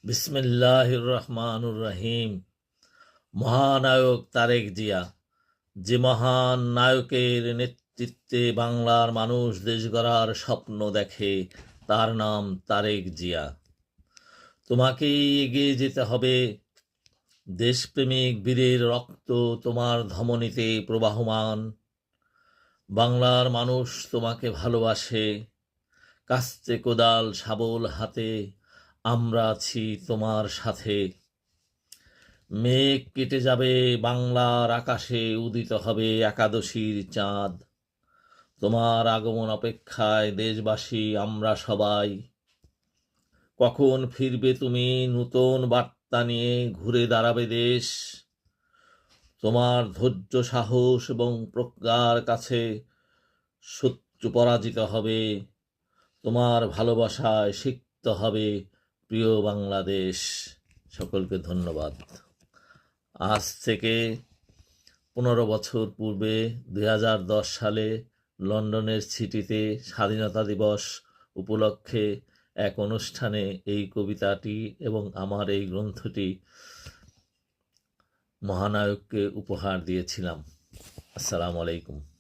বিসমিল্লাহির রহমানুর রহিম। মহানায়ক তারেক জিয়া, যে মহান নায়কের নেতৃত্বে বাংলার মানুষ দেশ গড়ার স্বপ্ন দেখে, তার নাম তারেক জিয়া। তোমাকেই এগিয়ে যেতে হবে। দেশপ্রেমিক বীরের রক্ত তোমার ধমনীতে প্রবাহমান। বাংলার মানুষ তোমাকে ভালোবাসে। কাস্তে কোদাল শাবল হাতে আমরা আছি তোমার সাথে। মেঘ কেটে যাবে বাংলার আকাশে, উদিত হবে একাদশীর চাঁদ। তোমার আগমন অপেক্ষায় দেশবাসী আমরা সবাই। কখন ফিরবে তুমি নূতন বার্তা নিয়ে, ঘুরে দাঁড়াবে দেশ। তোমার ধৈর্য, সাহস এবং প্রজ্ঞার কাছে শত্রু পরাজিত হবে। তোমার ভালোবাসায় সিক্ত হবে প্রিয় বাংলাদেশ। সকলকে ধন্যবাদ। আজ থেকে 15 বছর পূর্বে 2010 সালে লন্ডনের সিটিতে স্বাধীনতা দিবস উপলক্ষে এক অনুষ্ঠানে এই কবিতাটি এবং আমার এই গ্রন্থটি মহানায়ককে উপহার দিয়েছিলাম। আসসালামু আলাইকুম।